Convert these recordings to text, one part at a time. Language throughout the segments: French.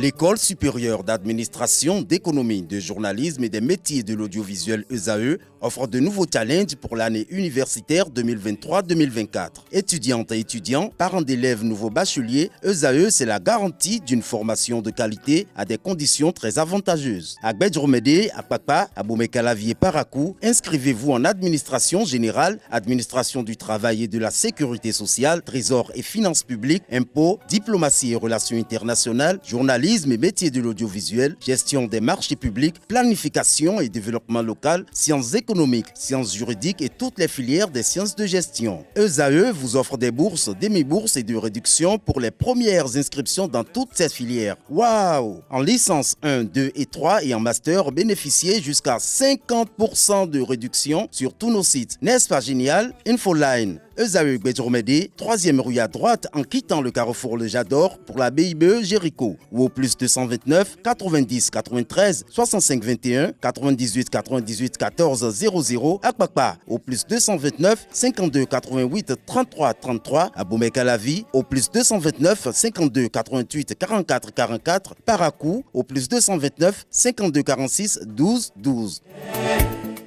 L'École supérieure d'administration, d'économie, de journalisme et des métiers de l'audiovisuel ESAE offre de nouveaux challenges pour l'année universitaire 2023-2024. Étudiantes et étudiants, parents d'élèves nouveaux bacheliers, ESAE, c'est la garantie d'une formation de qualité à des conditions très avantageuses. À Gbedjromede, à Papa, à Boumekalavi et Parakou, inscrivez-vous en administration générale, administration du travail et de la sécurité sociale, trésor et finances publiques, impôts, diplomatie et relations internationales, journalisme et métiers de l'audiovisuel, gestion des marchés publics, planification et développement local, sciences économiques, sciences juridiques et toutes les filières des sciences de gestion. ESAE vous offre des bourses, demi-bourses et de réductions pour les premières inscriptions dans toutes ces filières. Waouh! En licence 1, 2 et 3 et en master, bénéficiez jusqu'à 50% de réduction sur tous nos sites. N'est-ce pas génial? Infoline. ESAE Gbedjromede, 3e rue à droite en quittant le carrefour Le Jador pour la BIBE Jéricho ou au plus 229 90 93 65 21 98 98 14 00 à Kpakpa au plus 229 52 88 33 33 à Boumekalavi au plus 229 52 88 44 44 Parakou au plus 229 52 46 12 12.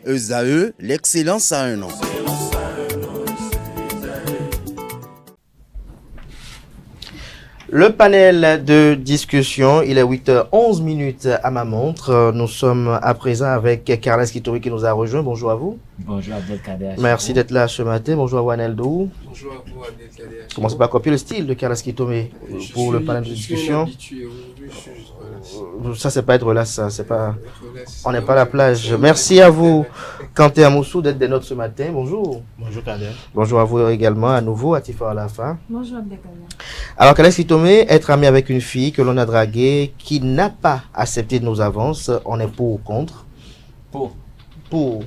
ESAE, l'excellence à un nom. Le panel de discussion, il est 8h11 à ma montre. Nous sommes à présent avec Carles Kitori qui nous a rejoint. Bonjour à vous. Bonjour Abdelkader. Merci d'être là ce matin. Bonjour à Wanel Dou. Bonjour à vous Abdelkader. Commencez par copier le style de Carles Kitori pour le panel de discussion. Ça, c'est pas être relax, ça. C'est pas... On n'est pas à la plage. Merci à vous, Kanté Amoussou, d'être des nôtres ce matin. Bonjour. Bonjour Kader. Bonjour à vous également, à nouveau, à Tifa Alafa. Bonjour Abdelkader. Alors, Carles Kitori, être ami avec une fille que l'on a draguée, qui n'a pas accepté nos avances, on est pour ou contre? Pour. Pour. Oui.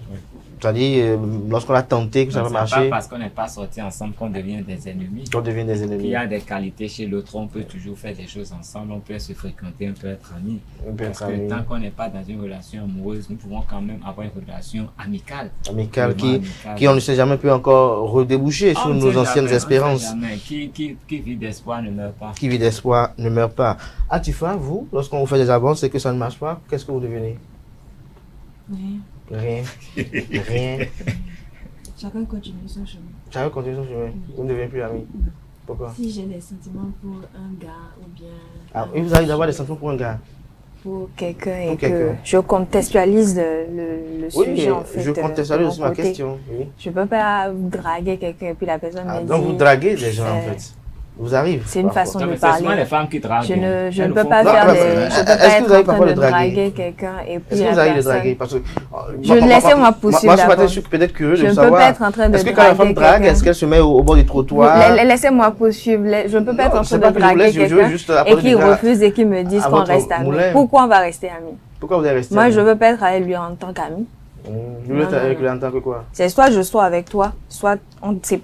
C'est-à-dire, lorsqu'on a tenté que ça va marcher. C'est pas parce qu'on n'est pas sortis ensemble qu'on devient des ennemis. On devient des ennemis. Il y a des qualités chez l'autre, on peut toujours faire des choses ensemble, on peut se fréquenter, on peut être amis. Parce que tant qu'on n'est pas dans une relation amoureuse, nous pouvons quand même avoir une relation amicale. Amicale qui on ne sait jamais peut encore redéboucher sur nos anciennes espérances. Qui vit d'espoir ne meurt pas. Qui vit d'espoir ne meurt pas. Atifa, vous, lorsqu'on vous fait des avances et que ça ne marche pas, qu'est-ce que vous devenez? Rien. Chacun continue son chemin. Chacun continue son chemin. Vous ne devenez plus amis. Pourquoi? Si j'ai des sentiments pour un gars ou bien... Ah, il vous arrive d'avoir des sentiments pour un gars? Pour quelqu'un et que je contextualise le sujet en fait. Je contextualise aussi ma question. Oui. Je ne peux pas draguer quelqu'un et puis la personne me dit... Donc vous draguez des gens en fait? Vous arrive. C'est une façon de parler. C'est souvent les femmes qui draguent. Je ne peux pas faire des... Je ne peux pas être en train de draguer quelqu'un et puis est-ce que vous arrivez de draguer? Parce que... Laissez-moi poursuivre d'abord. Moi, je suis peut-être curieux de savoir... Je ne peux pas être en train de draguer quelqu'un. Est-ce que quand la femme drague, est-ce qu'elle se met au bord du trottoir? Laissez-moi poursuivre. Je ne peux pas être en train de draguer quelqu'un et qui refuse et qui me dise qu'on reste amis. Pourquoi on va rester amis? Pourquoi vous allez rester amis? Moi, je ne veux pas être avec lui en tant qu'ami. Vous voulez être avec lui en tant que quoi? C'est soit je sois avec toi, soit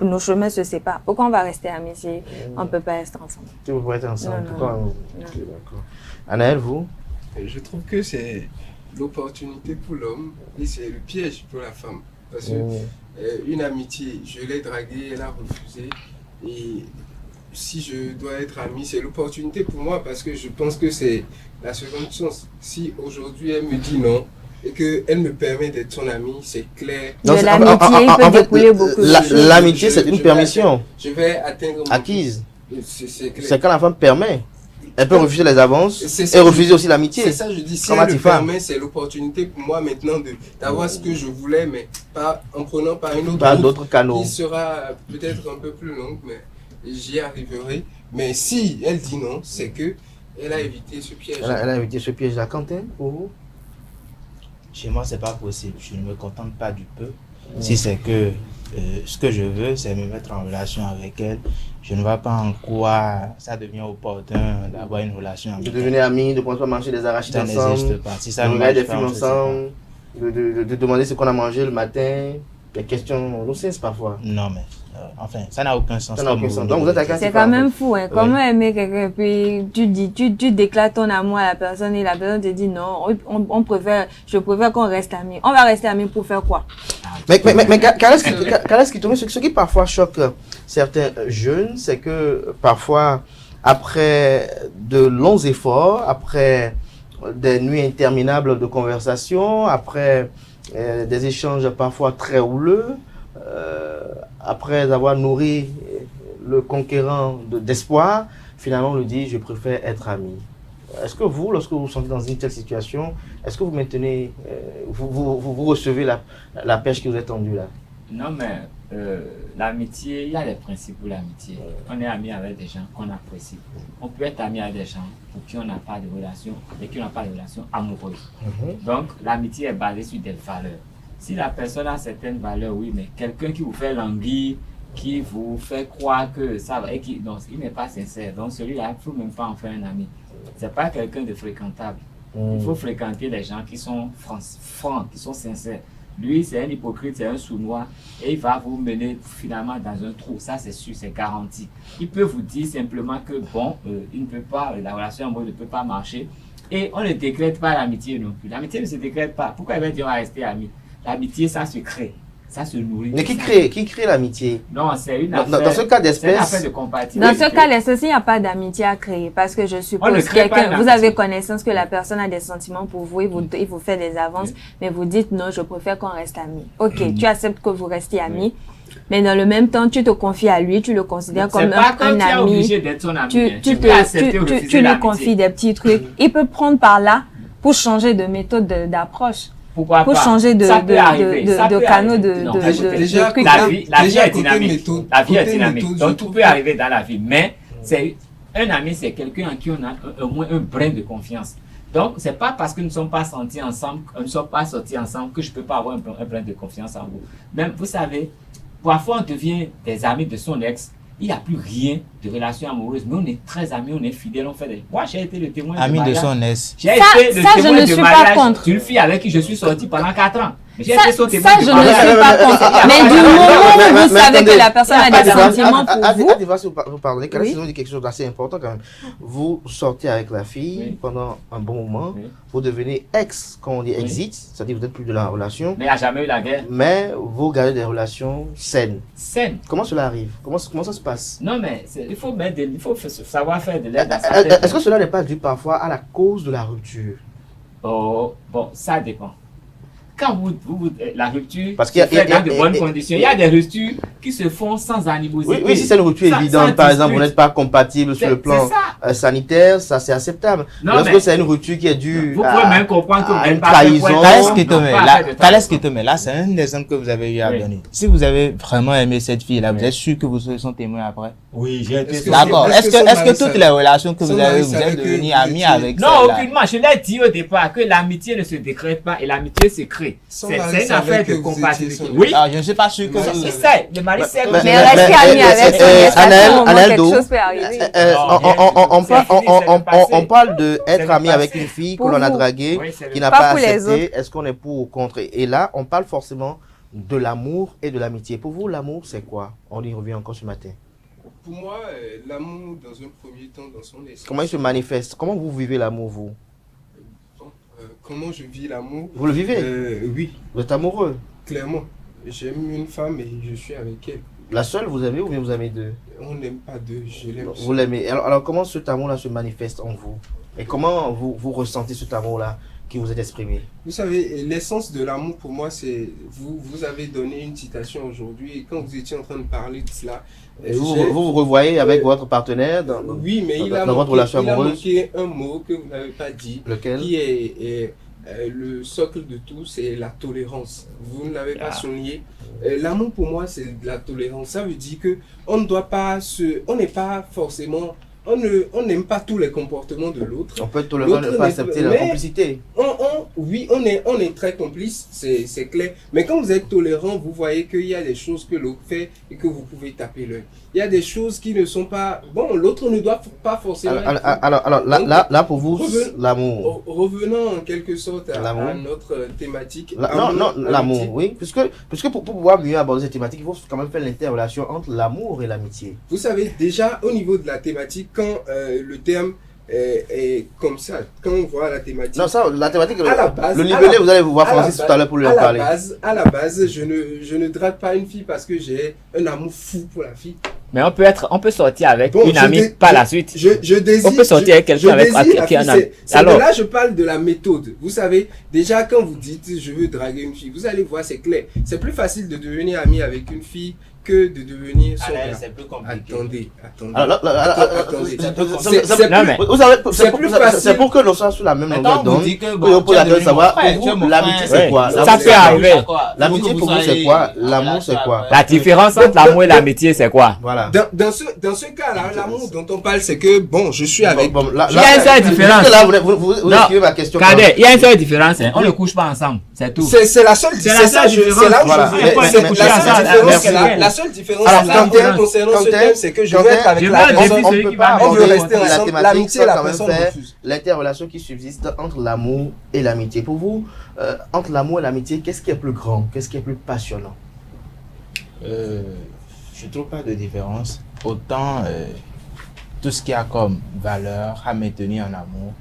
nos chemins se séparent. Pourquoi on va rester amis si on ne peut pas être ensemble? Si vous pouvez être ensemble, pourquoi? Non. Okay, d'accord. Anaël, vous? Je trouve que c'est l'opportunité pour l'homme et c'est le piège pour la femme. Parce que une amitié, je l'ai draguée, elle a refusé. Et si je dois être ami, c'est l'opportunité pour moi parce que je pense que c'est la seconde chance. Si aujourd'hui elle me dit non, et qu'elle me permet d'être son amie, c'est clair. De l'amitié, il peut découler beaucoup de choses. L'amitié, c'est une permission. Je vais atteindre mon acquise. C'est quand la femme permet. Elle peut refuser les avances et refuser aussi l'amitié. C'est ça, je dis, si elle me permet, c'est l'opportunité pour moi maintenant d'avoir ce que je voulais, mais pas en prenant par une autre route qui sera peut-être un peu plus longue, mais j'y arriverai. Mais si elle dit non, c'est que elle a évité ce piège. Elle a évité ce piège. La Quentin, pour vous? Chez moi, c'est pas possible. Je ne me contente pas du peu. Si c'est que ce que je veux, c'est me mettre en relation avec elle, je ne vois pas en quoi ça devient opportun d'avoir une relation avec elle. De devenir amis, de pouvoir manger des arachides ensemble. Ça n'existe pas. Si ça de regarder des films ensemble, de demander ce qu'on a mangé le matin, des questions grossesses parfois. Non, mais enfin, ça n'a aucun sens. Donc vous êtes c'est quand même fou, hein. Comment aimer quelqu'un, puis tu déclares ton amour à la personne et la personne te dit non, je préfère qu'on reste amis. On va rester amis pour faire quoi? Mais Carles Kitori, ce qui parfois choque certains jeunes, c'est que parfois après de longs efforts, après des nuits interminables de conversation, après des échanges parfois très houleux, après avoir nourri le conquérant d'espoir, finalement on lui dit je préfère être ami. Est-ce que vous, lorsque vous vous sentez dans une telle situation, est-ce que vous maintenez, vous recevez la pêche qui vous est tendue là? Non, mais l'amitié, il y a des principes pour l'amitié. On est ami avec des gens qu'on apprécie. On peut être ami avec des gens pour qui on n'a pas de relation, avec qui on n'a pas de relation amoureuse. Donc, l'amitié est basée sur des valeurs. Si la personne a certaines valeurs, oui, mais quelqu'un qui vous fait languir, qui vous fait croire que ça va, et qui, donc, il n'est pas sincère. Donc, celui-là, il ne faut même pas en faire un ami. Ce n'est pas quelqu'un de fréquentable. Il faut fréquenter les gens qui sont francs, qui sont sincères. Lui, c'est un hypocrite, c'est un sournois et il va vous mener finalement dans un trou. Ça, c'est sûr, c'est garanti. Il peut vous dire simplement que bon, il ne peut pas, la relation amoureuse ne peut pas marcher. Et on ne décrète pas l'amitié non plus. L'amitié ne se décrète pas. Pourquoi il va dire on va rester amis? L'amitié, ça se crée. Ça se nourrit. Mais qui crée l'amitié? Non, c'est une affaire. Dans ce cas d'espèce. C'est une affaire de compatibilité. Dans ce cas d'espèce, il n'y a pas d'amitié à créer. Parce que je suppose que vous avez connaissance que la personne a des sentiments pour vous, il vous fait des avances, mais vous dites non, je préfère qu'on reste amis. Ok, tu acceptes que vous restiez amis, mais dans le même temps, tu te confies à lui, tu le considères comme un ami. Tu lui confies des petits trucs. Il peut prendre par là pour changer de méthode d'approche. Pourquoi pour pas? changer de canaux de trucs. La vie est dynamique. La vie est dynamique. Donc tout peut arriver dans la vie. Mais un ami, c'est quelqu'un en qui on a au moins un brin de confiance. Donc c'est pas parce que nous ne sommes pas sortis ensemble que je peux pas avoir un brin de confiance en vous. Même vous savez, parfois on devient des amis de son ex. Il n'y a plus rien de relation amoureuse, mais on est très amis, on est fidèles, on fait des... Moi, j'ai été le témoin ami de son ex. J'ai été le témoin de mariage d'une fille avec qui je suis sorti pendant 4 ans. J'ai été son témoin de mariage. Ça, je ne suis pas contre. Mais du moment où vous savez que la personne a des sentiments pour vous... Vous pardonnez, Carla, vous dit quelque chose d'assez important quand même. Vous sortez avec la fille pendant un bon moment, vous devenez ex, quand on dit exit, c'est-à-dire vous n'êtes plus de la relation. Mais il n'y a jamais eu la guerre. Mais vous gardez des relations saines. Saines. Comment cela arrive? Comment ça se passe? Non, mais il faut savoir faire de l'aide à sa tête. Est-ce que cela n'est pas dû parfois à la cause de la rupture? Oh, bon, ça dépend. Quand la rupture parce qu'il se fait dans de bonnes conditions, il y a des ruptures qui se font sans animosité. Oui, si c'est une rupture évidente, par exemple, vous n'êtes pas compatible sur le plan sanitaire, ça c'est acceptable. Lorsque c'est une rupture qui est due vous pouvez même comprendre que vous n'êtes pas trahison. Thalès Kitome, là c'est un exemple que vous avez eu à donner. Si vous avez vraiment aimé cette fille-là, vous êtes sûr que vous serez son témoin après? Oui, j'ai été. D'accord. Est-ce que toutes les relations que vous avez, vous êtes devenus amis avec celle-là? Non, aucunement. Je l'ai dit au départ que l'amitié ne se décrète pas et l'amitié se crée. C'est une affaire de compatibilité. Oui. Alors, je ne suis pas sûr que vous... Le mari sait que... Mais restez amis avec quelque chose peut arriver. On parle d'être ami avec une fille que l'on a draguée, qui n'a pas accepté. Est-ce qu'on est pour ou contre? Et là, on parle forcément de l'amour et de l'amitié. Pour vous, l'amour, c'est quoi? On y revient encore ce matin. Pour moi, l'amour, dans un premier temps, dans son essence... Comment il se manifeste? Comment vous vivez l'amour, vous? Comment je vis l'amour? Vous le vivez? Oui. Vous êtes amoureux? Clairement. J'aime une femme et je suis avec elle. La seule vous aimez ou bien vous aimez deux? On n'aime pas deux, je l'aime. Vous l'aimez. Alors comment cet amour-là se manifeste en vous? Et comment vous ressentez cet amour-là qui vous est exprimé? Vous savez, l'essence de l'amour pour moi, c'est... Vous avez donné une citation aujourd'hui et quand vous étiez en train de parler de cela... Vous revoyez avec votre partenaire dans votre relation amoureuse? Il a manqué un mot que vous n'avez pas dit. Lequel? Qui est le socle de tout, c'est la tolérance. Vous ne l'avez pas souligné. L'amour pour moi, c'est de la tolérance. Ça veut dire que on ne doit pas on n'est pas forcément... On n'aime pas tous les comportements de l'autre. On peut tolérer, ne pas accepter la complicité. Oui, on est très complice, c'est clair. Mais quand vous êtes tolérant, vous voyez qu'il y a des choses que l'autre fait et que vous pouvez taper l'œil. Il y a des choses qui ne sont pas... Bon, l'autre ne doit pas forcément... Alors là, pour vous, l'amour. Revenons en quelque sorte à notre thématique. Non, l'amour, oui. Puisque pour pouvoir mieux aborder cette thématique, il faut quand même faire l'interrelation entre l'amour et l'amitié. Vous savez, déjà, au niveau de la thématique, quand le terme est comme ça, quand on voit la thématique... Non, ça, la thématique, le libellé, vous allez vous voir Francis tout à l'heure pour lui en parler. À la base, je ne drague pas une fille parce que j'ai un amour fou pour la fille. Mais on peut sortir avec Bon, une amie par la suite. Je désire. On peut sortir avec quelqu'un avec qui a un ami. Alors là, je parle de la méthode. Vous savez, déjà quand vous dites je veux draguer une fille, vous allez voir, c'est clair. C'est plus facile de devenir ami avec une fille que de devenir son gars. C'est plus compliqué. Attendez. C'est pour que l'on soit sur la même longueur d'onde. On peut savoir pour vous, l'amitié c'est quoi? Ça peut arriver. L'amitié pour vous c'est quoi? L'amour c'est quoi? La différence entre l'amour et l'amitié, c'est quoi? Voilà. Dans ce cas-là, l'amour dont on parle, c'est que bon, je suis avec. Il y a une seule différence. Là, vous écrivez ma question. Regardez, il y a une seule différence. On ne couche pas ensemble. C'est tout. C'est la seule différence. C'est là où la seule différence concernant ce thème, c'est que je veux être avec la personne. On veut rester ensemble. L'amitié, la personne refuse. L'interrelation qui subsiste entre l'amour et l'amitié. Pour vous, entre l'amour et l'amitié, qu'est-ce qui est plus grand? Qu'est-ce qui est plus passionnant? Je trouve pas de différence. Autant tout ce qui a comme valeur à maintenir en amour,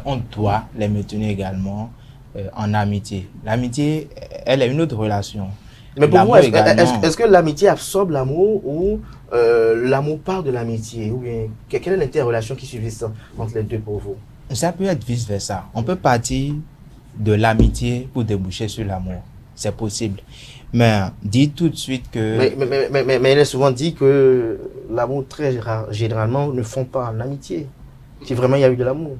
on doit les maintenir également en amitié. L'amitié, elle est une autre relation. Mais pour vous, est-ce que l'amitié absorbe l'amour ou l'amour part de l'amitié? Ou bien, quelle est l'interrelation qui subsiste entre les deux pour vous? Ça peut être vice-versa. On peut partir de l'amitié pour déboucher sur l'amour. C'est possible. Mais dis tout de suite que... Mais il est souvent dit que l'amour, généralement, ne fond pas en amitié. Si vraiment il y a eu de l'amour.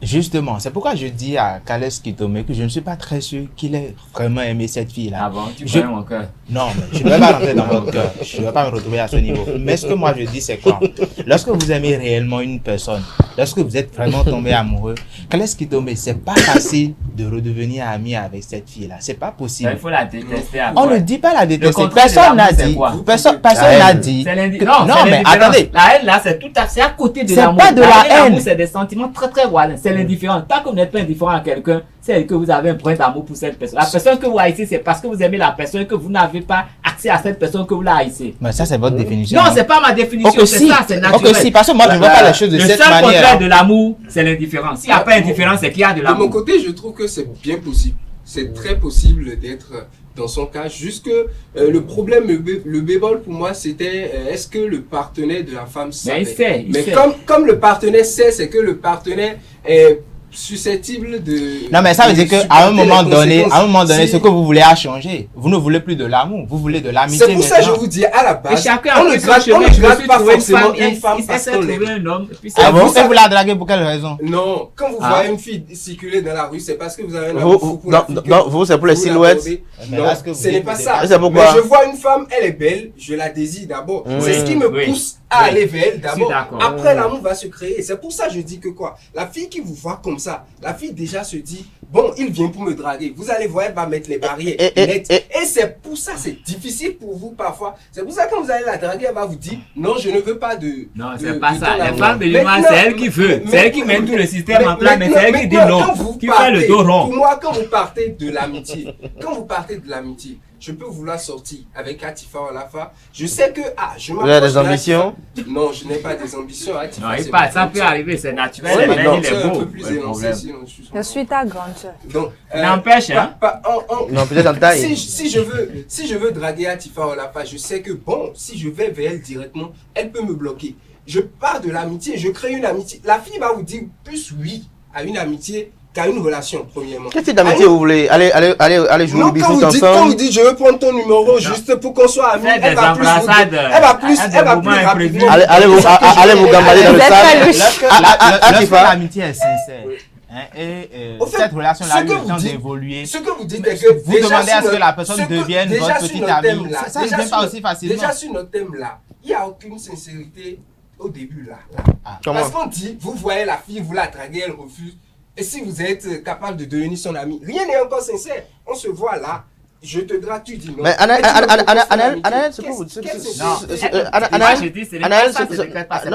Justement, c'est pourquoi je dis à Kales Kitome que je ne suis pas très sûr qu'il ait vraiment aimé cette fille-là. Ah bon, tu connais mon cœur? Non, mais je ne vais pas rentrer dans votre cœur. Je ne vais pas me retrouver à ce niveau. Mais ce que moi je dis, c'est quoi? Lorsque vous aimez réellement une personne, lorsque vous êtes vraiment tombé amoureux, Kales Kitome, c'est pas facile de redevenir ami avec cette fille-là. C'est pas possible. Il faut la détester après. On ne dit pas la détester. Personne n'a dit. Personne n'a dit. Non, mais attendez. La haine là, c'est à côté de l'amour. C'est pas de la haine. C'est des sentiments très très voilés. C'est l'indifférence. Tant que vous n'êtes pas indifférent à quelqu'un, c'est que vous avez un point d'amour pour cette personne. La personne que vous haïssez, c'est parce que vous aimez la personne que vous n'avez pas accès à cette personne que vous la haïssez. Mais ça, c'est votre définition. Non, c'est pas ma définition, c'est ça, c'est naturel. Ok, si, parce que moi, je ne vois pas les choses de cette manière. Le seul contraire de l'amour, c'est l'indifférence. S'il n'y a pas d'indifférence, c'est qu'il y a de l'amour. De mon côté, je trouve que c'est bien possible. C'est très possible d'être dans son cas. Juste que le problème, le bémol pour moi, c'était est-ce que le partenaire de la femme savait? Mais il sait. Comme le partenaire sait, c'est que le partenaire est susceptible de... Non, mais ça veut dire qu'à un moment donné, ce que vous voulez a changé. Vous ne voulez plus de l'amour, vous voulez de l'amitié. C'est pour ça que je vous dis, à la base, on ne gratte pas forcément une femme parce qu'on l'aime. un homme. Ah bon? Et vous la draguez pour quelle raison? Non, quand vous voyez une fille circuler dans la rue, c'est parce que vous avez un amour fou pour la fille. Non, vous, c'est pour les silhouettes. Non, ce n'est pas ça. C'est pourquoi? Mais je vois une femme, elle est belle, je la désire d'abord. C'est ce qui me pousse à aller vers elle d'abord. Après, l'amour va se créer. C'est pour ça que je dis que quoi? La fille qui vous voit comme ça, la fille déjà se dit, bon, il vient pour me draguer. Vous allez voir, elle va mettre les barrières nettes. Et c'est pour ça, c'est difficile pour vous parfois. C'est pour ça que quand vous allez la draguer, elle va vous dire, non, je ne veux pas de... Non, c'est pas ça. Les femmes de l'humain, c'est elle qui veut. C'est elle qui met tout le système en place, mais c'est elle qui dit non. Qui fait le dos rond. Pour moi, quand vous partez de l'amitié, je peux vouloir sortir avec Atifa Olafa. Je sais que, vous avez des ambitions? Non, je n'ai pas des ambitions. Atifa, non, ça peut arriver, c'est naturel. Il est un peu plus élancé. Je suis ta grande soeur. Donc, n'empêche, hein? Non, peut-être en taille. Si je veux draguer Atifa Olafa, je sais que, bon, si je vais vers elle directement, elle peut me bloquer. Je pars de l'amitié, je crée une amitié. La fille va vous dire plus oui à une amitié qu'à une relation, premièrement. Quel type d'amitié vous voulez? Allez jouer au bisou ensemble. Quand vous dites je veux prendre ton numéro juste pour qu'on soit amis, elle va plus rapidement. Allez vous gambader dans le sable. Lorsque l'amitié est sincère, et cette relation-là a eu le temps d'évoluer. Ce que vous dites est que vous demandez à ce que la personne devienne votre petite amie. Ça ne vient pas aussi facilement. Déjà sur notre thème là, il n'y a aucune sincérité au début là. Parce qu'on dit, vous voyez la fille, vous la draguez, elle refuse. Et si vous êtes capable de devenir son ami, rien n'est encore sincère. On se voit là, je te drague, tu dis non. Mais Anaël, c'est pour vous. Anaël, je dis, c'est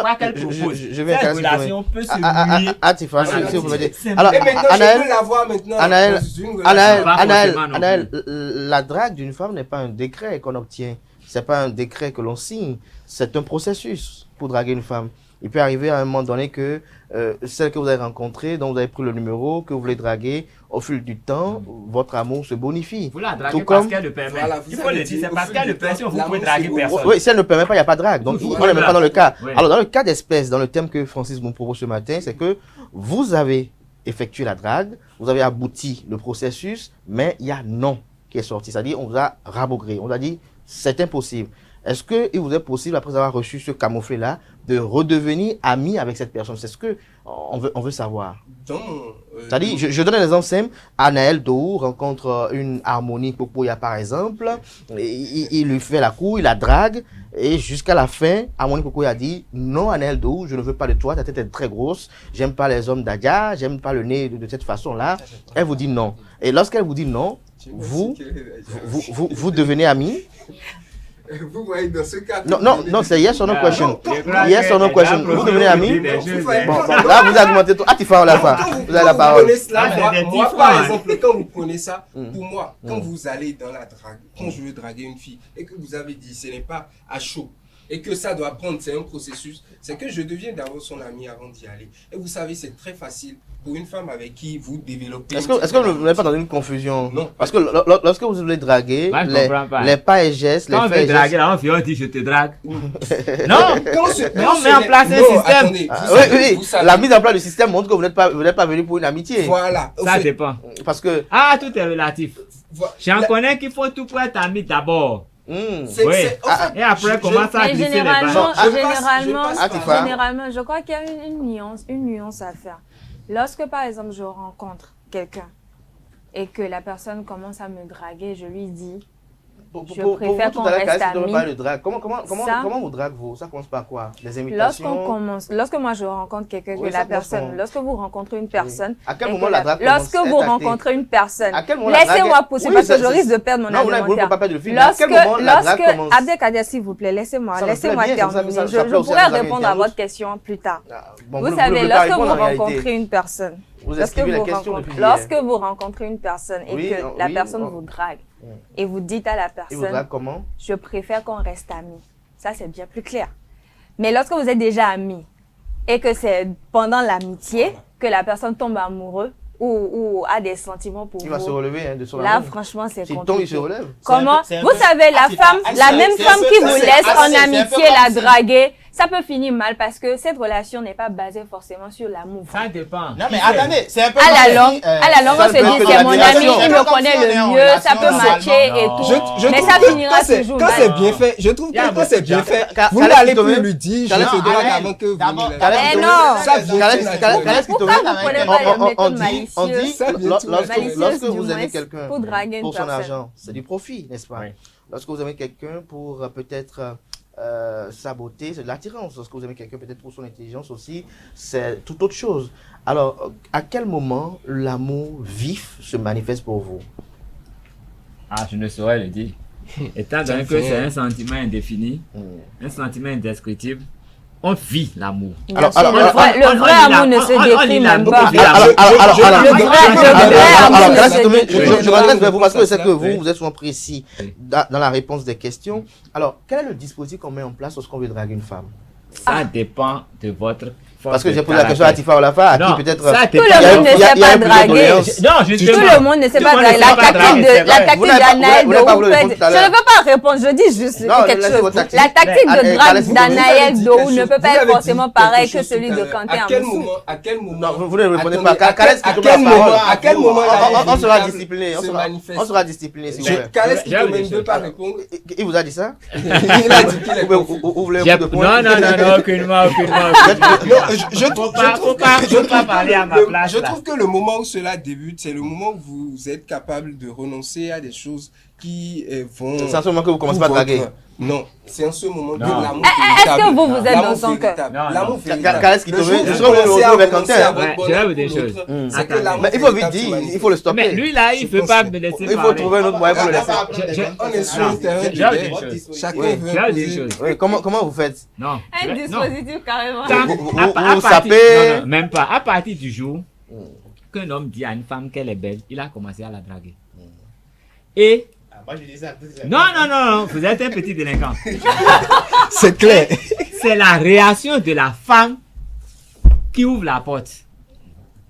pas qu'elle propose. Je vais cette relation peut se mouiller. Atifa, si vous pouvez dire. Alors, et maintenant, je peux la voir maintenant. Anaël, la drague d'une femme n'est pas un décret qu'on obtient. C'est pas un décret que l'on signe. C'est un processus pour draguer une femme. Il peut arriver à un moment donné que celle que vous avez rencontrée, dont vous avez pris le numéro, que vous voulez draguer, au fil du temps, votre amour se bonifie. Vous la draguez Tout parce comme- qu'elle le permet. Voilà, Il faut le dire, c'est parce qu'elle le permet, vous l'amour, pouvez draguer c'est personne. Oui, si elle ne permet pas, il n'y a pas de drague. Donc, on n'est même pas dans le cas. Oui. Alors, dans le cas d'espèce, dans le thème que Francis nous propose ce matin, c'est que vous avez effectué la drague, vous avez abouti le processus, mais il y a non qui est sorti. C'est-à-dire, on vous a rabogré. On vous a dit, c'est impossible. Est-ce qu'il vous est possible, après avoir reçu ce camouflet-là, de redevenir ami avec cette personne? C'est ce que on veut savoir. C'est-à-dire, je donne un exemple simple. Anaël Dou rencontre une Harmonie Popoya, par exemple. Il lui fait la cour, il la drague. Et jusqu'à la fin, Harmonie Popoya dit, non, Anaël Dou, je ne veux pas de toi, ta tête est très grosse. J'aime pas les hommes d'Adia, j'aime pas le nez de cette façon-là. Elle vous dit non. Et lorsqu'elle vous dit non, vous devenez amis. Vous voyez, dans ce cas... Non, c'est yes or no question. Non, Yes or no question. Vous devenez amis. Bon, Là, vous argumentez tout. Atifa, on l'a pas. Vous avez la parole. Moi, par exemple, quand vous prenez ça, pour moi, quand vous allez dans la drague, quand je veux draguer une fille, et que vous avez dit, ce n'est pas à chaud, et que ça doit prendre, c'est un processus, c'est que je deviens d'abord son ami avant d'y aller. Et vous savez, c'est très facile pour une femme avec qui vous développez... Est-ce que vous n'êtes pas dans une confusion? Non. Parce que lorsque vous voulez draguer, Moi, je comprends pas. les pas et gestes, les Quand on faits veut et draguer, gestes... là, on dit je te drague. Non, on met en place un système. Attendez, Oui, la mise en place du système montre que vous n'êtes pas venu pour une amitié. Voilà. ça dépend. Parce que... Ah, tout est relatif. Voilà. J'en connais qu'il faut tout pour être ami d'abord. hmm, Oui. Et après, commence à Mais glisser les généralement, balles. généralement, je crois qu'il y a une nuance à faire. Lorsque, par exemple, je rencontre quelqu'un et que la personne commence à me draguer, je lui dis, je préfère qu'on reste amis. Pas de drague. Comment Ça- vous drague vous? Ça commence par quoi? Des invitations? Lorsque moi je rencontre quelqu'un, Oui, que ça la commence personne, comment? lorsque vous rencontrez une personne, À quel et moment que la drague lorsque commence? vous Est-ce acté? rencontrez une personne, À quel moment la drague laissez-moi est- pousser Oui, parce que c'est- je risque de perdre mon Non, vous ne argumentaire. pouvez pas perdre le fil. À quel moment la drague commence? Abdelkader, s'il vous plaît, laissez-moi Ça me plaît bien, terminer. ça Je plaît aussi à pourrais nos amis répondre à internautes. votre question plus tard. Bon, Vous ne savez, voulez pas lorsque répondre vous en réalité. rencontrez une personne, Vous esquivez les questions depuis hier. lorsque vous rencontrez une personne et Oui, que la oui, personne oh. vous drague et vous dites à la Et vous drague personne, comment? je préfère qu'on reste amis. Ça, c'est bien plus clair. Mais lorsque vous êtes déjà amis et que c'est pendant l'amitié que la personne tombe amoureux ou a des sentiments pour Il va se vous, relever de son là, amour. franchement, c'est S'il tombe, il compliqué. se relève. Comment? C'est un Vous peu- savez, la femme, la même c'est un femme peu- qui vous c'est- laisse c'est en un peu amitié comme la si- draguer, ça peut finir mal parce que cette relation n'est pas basée forcément sur l'amour. Ça dépend. Non, mais attendez, c'est un peu... À la comme longue, si, on ça se peut être dit que c'est de mon ami, l'admiration. il me connaît le mieux, ça peut matcher et non. tout. Je Mais trouve ça que finira quand c'est- toujours quand mal. c'est bien fait, je trouve que quand c'est bien fait, vous Calais n'allez qui te plus met- lui dire, je Calais te qui te drague met- avant que vous d'abord- ne Calais Mais qui te non. met- Ça vient Calais- tout Calais- naturel. Calais qui te Pourquoi met- vous prenez On- pas les on méthodes dit, malicieuses Ça vient tout lorsque Malicieuse, vous du aimez moins, quelqu'un pour draguer une pour son personne. argent, c'est du profit, n'est-ce pas? Oui. Lorsque vous aimez quelqu'un pour peut-être sa beauté, c'est de l'attirance. Lorsque vous aimez quelqu'un peut-être pour son intelligence aussi, c'est tout autre chose. Alors, à quel moment l'amour vif se manifeste pour vous? Ah, je ne saurais le dire. Étant donné que c'est un sentiment indéfini, un sentiment indescriptible, on vit l'amour. Alors, Bien sûr, le vrai amour ne se décrit même pas. Je m'adresse vers vous parce que je sais que vous êtes souvent précis dans la réponse des questions. Alors, quel est le dispositif qu'on met en place lorsqu'on veut draguer une femme? Ça dépend de votre force. Parce que de j'ai posé la question à caractère. Tifa Olafa, à Non, qui peut-être... ça Tout dépend. le monde ne il y a sait pas un peu draguer. d'auléance. Non, Tout justement. le monde ne sait Tout pas le monde draguer. ne sait pas draguer, c'est La vrai. tactique Vous n'avez pas- d'Anaël vous n'avez pas Dou, voulu répondre tout à je l'heure. ne veux pas répondre, je dis juste Non, quelque laissez chose. votre tactique. La tactique de Allez, drague laissez-vous d'Anaël dire Dou quelque ne chose. peut Vous pas être avez forcément dit pareil quelque que chose celui tout à de l'heure. Kanté À quel Amoussou. moment, à quel moment, Non, vous ne répondez attendez, pas. Calès qui à tombe quel la parole. moment, à quel moment On sera la discipliné. se manifeste. On sera discipliné, s'il vous plaît. Calès qui J'ai ne des veut pas répondre. Il vous a dit ça? Il a dit qu'il est confus. Vous voulez un J'ai- coup de poing? Non, aucunement. Non, je trouve Faut pas parler à ma place. Je là. trouve que le moment où cela débute, c'est le moment où vous êtes capable de renoncer à des choses qui vont... C'est en ce moment que vous commencez pas à draguer. Non, c'est en ce moment que Non. l'amour Est-ce véritable. que vous êtes l'amour dans son cœur? véritable, Non, non. L'amour véritable. Calès qui Le te jour met- où je vous serai au commencez à retour avec renoncer Quentin. à votre Ouais, bonheur je vais vous pour dire l'autre, chose. c'est que Attends. l'amour Mais il faut vite véritable se dire, manifeste. il faut le stopper. Mais lui là, il Je ne peut pas pense me laisser Il faut parler. trouver un autre moyen pour le laisser. On est sur un terrain Je vais de vous dire guerre. une chose. Chacun Oui. veut Je vais vous dire une imposer. chose. Oui, comment vous faites? Non. Un Non. dispositif carrément. Tant- Vous à partir- sapez. non, même pas. À partir du jour qu'un homme dit à une femme qu'elle est belle, il a commencé à la draguer. Et Moi, je dis ça. non, vous êtes un petit délinquant. C'est clair. c'est la réaction de la femme qui ouvre la porte.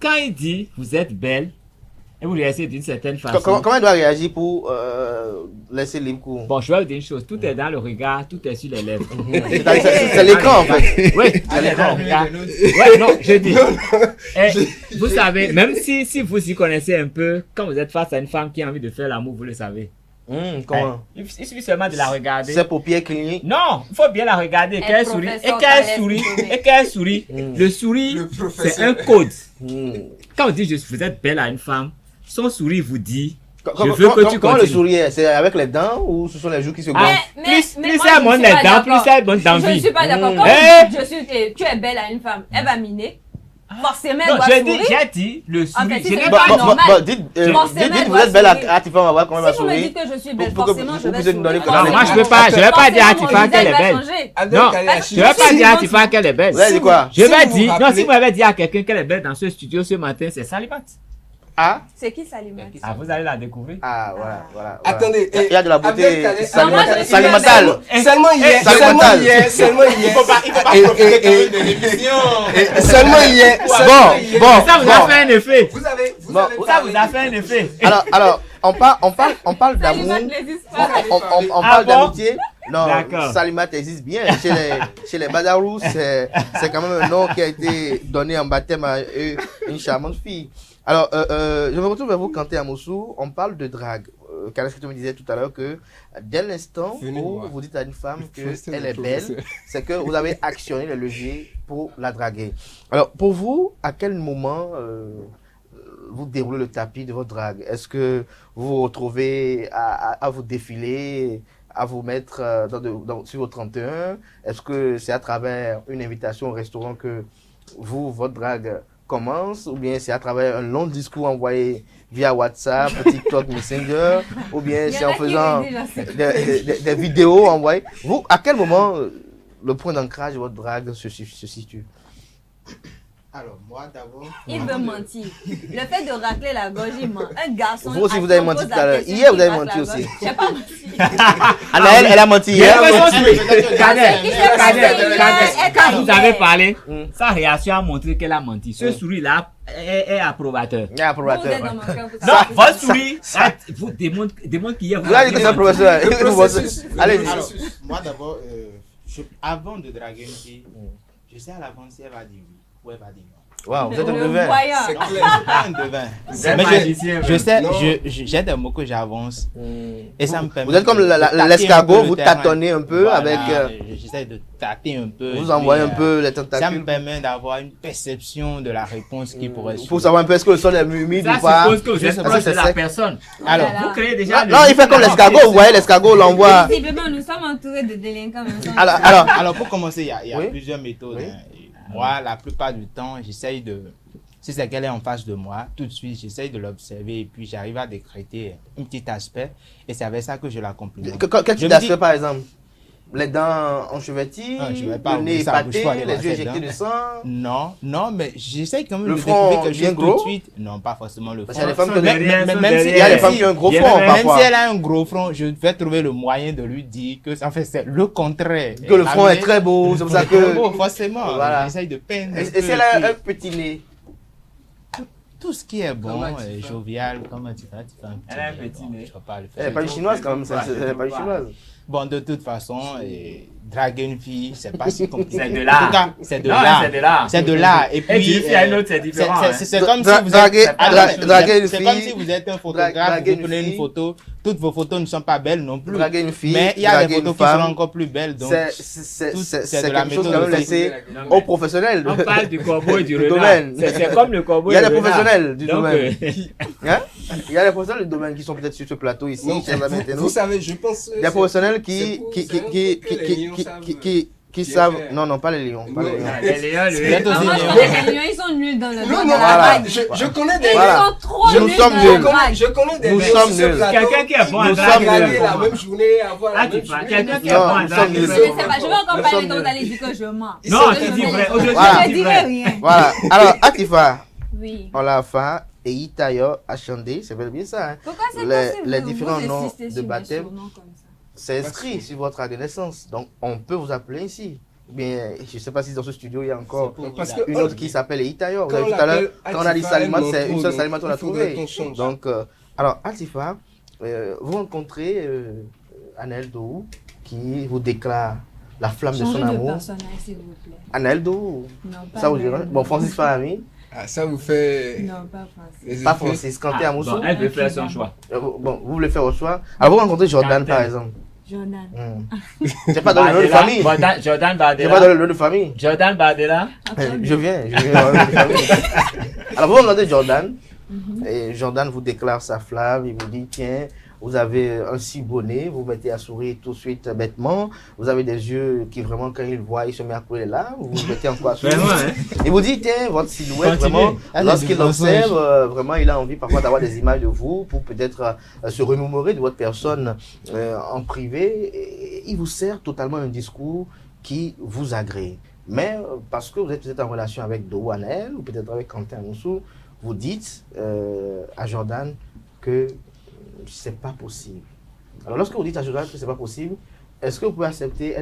Quand il dit vous êtes belle, et vous laissez d'une certaine façon. Comment elle doit réagir pour laisser libre cours? Bon, je vais vous dire une chose, tout est dans le regard, tout est sur les lèvres. C'est l'écran en fait. Oui, tout est dans le regard. Ouais, non, je dis. Et vous savez, même si vous y connaissez un peu, quand vous êtes face à une femme qui a envie de faire l'amour, vous le savez. Comment? Il suffit seulement de la regarder. Ses paupières clignées. Non, il faut bien la regarder, Et qu'elle sourit. Et professeur qu'elle Thalès sourit. Koumé. Et qu'elle sourit. Le sourire, Le c'est professeur. un code. Hmm. Quand on dit vous êtes belle à une femme, son sourire vous dit Comment je veux que tu comment le continues. sourire? C'est avec les dents ou ce sont les joues qui se Ah, gonflent? plus moi, elle je monte suis les pas dents, plus d'accord. elle monte Je ne d'envie. suis pas d'accord. Quand Eh! vous dites, tu es belle à une femme, elle va miner. Forcément, elle Non, doit j'ai sourire. dit le En sourire. fait, si Je n'ai c'est pas pas normal. Dites, Forcément, dites, elle vous doit êtes belle sourire. à Tifa, on va voir comment elle va Si vous me sourire. dites que je suis belle, Pour que forcément, vous je vais puissiez nous donner sourire. Non, moi je Forcément, vais pas dire à mon Tifa qu'elle visage est va belle. changer. Non, Abdel je vais pas si dire à vous- Tifa qu'elle est belle. Vous avez dit quoi? Je vais Si vous dire, vous non, si rappelez- vous m'avez dit à quelqu'un qu'elle est belle dans ce studio ce matin, c'est Salimat. Ah? C'est qui Salimate? Ah, vous allez la découvrir. Ah, voilà. Attendez, Il y a de la beauté Non, moi, je suis salimentale. Seulement hier, Salimentale. seulement hier. Il faut pas profiter quand même de l'émission. Seulement hier. Bon, Ça vous a fait un effet. Vous avez Bon, Ça vous a fait un effet. Alors, on parle d'amour. Salimate n'existe pas. On Ah parle bon? d'amitié. Non, D'accord. Salimat existe bien. Chez les Badarous, c'est quand même un nom qui a été donné en baptême à une charmante fille. Alors, je me retrouve vers vous, Kanté Amoussou. On parle de drague. Kalash me disait tout à l'heure que dès l'instant Venez où voir. vous dites à une femme Professeur, qu'elle est professeur. belle, c'est que vous avez actionné les leviers pour la draguer. Alors, pour vous, à quel moment vous déroulez le tapis de votre drague? Est-ce que vous vous retrouvez à vous défiler, à vous mettre sur vos 31? Est-ce que c'est à travers une invitation au restaurant que votre drague commence? Ou bien c'est à travers un long discours envoyé via WhatsApp, TikTok, Messenger? Ou bien Il y c'est en en a qui faisant rédigent, des vidéos envoyées? Vous, à quel moment le point d'ancrage de votre drague se situe? Alors, moi d'abord. Il veut mentir. Le fait de racler la gorge, il ment. Un garçon. Vous aussi, à vous qui avez on menti pose tout la à l'heure. question, Hier, vous il avez racle menti la aussi. gorge. J'ai pas menti. Elle a menti Il y a hier. raison, C'est qui s'est Cadet, passé quand hier, vous avez parlé, Mm. sa réaction a montré qu'elle a menti. Ce sourire-là est approbateur. Il y a un Vous êtes approbateur. dans mon cœur, vous Non, savez. votre sourire vous démontre qu'hier Vous avez dit que c'est un professeur. Allez, Alors, moi d'abord, avant de draguer une fille, je sais à l'avance si elle va dire oui ou elle va dire non. Waouh, vous êtes un Le devin. voyant. C'est Non, clair. c'est pas un devin. C'est Mais magicien, je sais, Non. j'ai des mots que j'avance et ça me permet. Vous êtes comme de tâter l'escargot, un peu le vous terrain. tâtonnez un peu Voilà, avec. J'essaie de tâter un peu. Vous et envoyez un puis, peu les Ça me tentacules. permet d'avoir une perception de la réponse qui pourrait suivre. Pour savoir un peu est-ce que le sol est humide Ça ou pas. suppose que vous êtes Est-ce que proche de c'est la sec? personne. Alors, Voilà. Vous créez déjà Non, il fait comme l'escargot, vous voyez l'escargot, on l'envoie. Visiblement, nous sommes entourés de délinquants. mais nous sommes- Alors, pour commencer, il y a Oui. plusieurs méthodes. Oui. Hein. Et moi, la plupart du temps, j'essaye de. Si c'est qu'elle est en face de moi, tout de suite, j'essaye de l'observer et puis j'arrive à décréter un petit aspect. Et c'est avec ça que je la complimente. quel Je type me d'aspect dis- par exemple? Les dents enchevêtrées, Ah, je vais pas le nez ouvrir ça, épaté, bouge pas, il y a les la yeux tête, éjectés hein. de sang. Non, mais j'essaye quand même Le de front découvrir quelque bien chose tout gros? de suite. Non, pas forcément le Parce front. qu'il y a des femmes Son que derrière, mais son même si- derrière. il y a des femmes qui ont un gros Il y a front même- Même parfois. si elle a un gros front, je vais trouver le moyen de lui dire que en fait, c'est le contraire. Que le front est Amener- très beau, c'est pour ça Très que. beau, forcément. Voilà. J'essaye de peindre. un Et peu, si elle a puis un petit nez? tout ce qui est bon Comment tu et fais? jovial, comment tu fais un Elle a un petit nez. Je ne vais pas le Elle n'est faire. pas une chinoise quand même, elle n'est pas une chinoise. Bon, de toute façon, draguer une fille, c'est pas si compliqué. C'est de l'art. En tout cas, c'est de Non, l'art. c'est de l'art. C'est de l'art. Et Et puis, tu fais un autre, c'est différent. hein. c'est comme si Dra- vous draguer- êtes, draguer une c'est comme fille, si vous êtes un photographe, draguer vous une prenez une fille. photo, toutes vos photos ne sont pas belles non plus. Draguer une fille, Mais il y a draguer des une photos qui seront femme, encore plus belles. Donc, c'est tout- c'est de quelque la chose quand même méthode laissé Non, mais aux professionnels. On parle du corbeau et du Du renard. domaine. C'est comme le corbeau Il y a et des le renard. professionnels du Donc, domaine. Hein? Il y a des professionnels du domaine qui sont peut-être sur ce plateau ici, Non, chers amis vous internautes. savez, je pense. Des professionnels qui savent. Non, pas les lions. Pas les lions. Les lions, Vous êtes le- aussi Moi, je lion. connais les lions, ils sont nuls dans le Non, dans non, la voilà. drague. je connais des. Voilà. Ils sont trop Nous nuls sommes dans nuls. la drague. Je connais des. Nous lions sommes sur ce nuls. plateau Quelqu'un qui est bon en Nous drague, sommes il est nuls. draguer la bon. même journée, avoir la Ah, même tu parles. journée. Quelqu'un qui est Non, bon en nous drague, sommes il est nuls. Je bon. sais pas, je vais encore Nous parler sommes donc nuls. d'aller dire que je mens. Non, tu dis vrai. Aujourd'hui, Voilà. Je tu dis dirai vrai. rien. Voilà. Alors, Atifa, Oui. on l'a fait. Et Itayo Achandé, c'est bien ça. Hein? Pourquoi c'est Les- possible les que différents vous noms insistez de sur mes baptême. surnoms comme ça? C'est inscrit sur votre acte de naissance. Donc, on peut vous appeler ainsi. Bien, je ne sais pas si dans ce studio, il y a encore Parce que une autre qui s'appelle Itayo. Quand Tout à l'heure, on quand on a dit l'appelle Salimat, c'est Atifa, une seule Salimat qu'on a il faudrait trouvée. qu'on change. Donc, alors, Atifa, vous rencontrez Anaël Dou qui vous déclare la flamme de son Changez de amour. personnage, s'il vous plaît. Anaël Dou, Non, pas ça vous Anaël dirait. Dou. Bon, Francis Fahami, Ah, ça vous fait Non, pas Francis. les pas effets. Francis, Kanté Amoussou. Bon, elle veut faire son choix. Bon, vous voulez faire au choix. Alors, vous rencontrez Jordan, Kanté. par exemple. Jordan. C'est pas dans le nom de Bardella, famille. Jordan C'est pas dans Bardella. le nom de famille. Jordan Bardella. Je viens dans le nom de famille. Alors, vous regardez Jordan, et Jordan vous déclare sa flamme, il vous dit, tiens, vous avez un si beau nez, vous mettez à sourire tout de suite bêtement, vous avez des yeux qui vraiment, quand il voit, il se met à couler les larmes, vous vous mettez encore à sourire. Vraiment, hein? Il vous dit, tiens, votre silhouette, Continuez. vraiment, Ah, lorsqu'il des observe, vraiment, il a envie parfois d'avoir des images de vous pour peut-être se remémorer de votre personne en privé. Et il vous sert totalement un discours qui vous agrée. Mais parce que vous êtes peut-être en relation avec Douanel ou peut-être avec Quentin Moussou, vous dites à Jordan que c'est pas possible. Alors, lorsque vous dites à Jordan que c'est pas possible, est-ce que vous pouvez accepter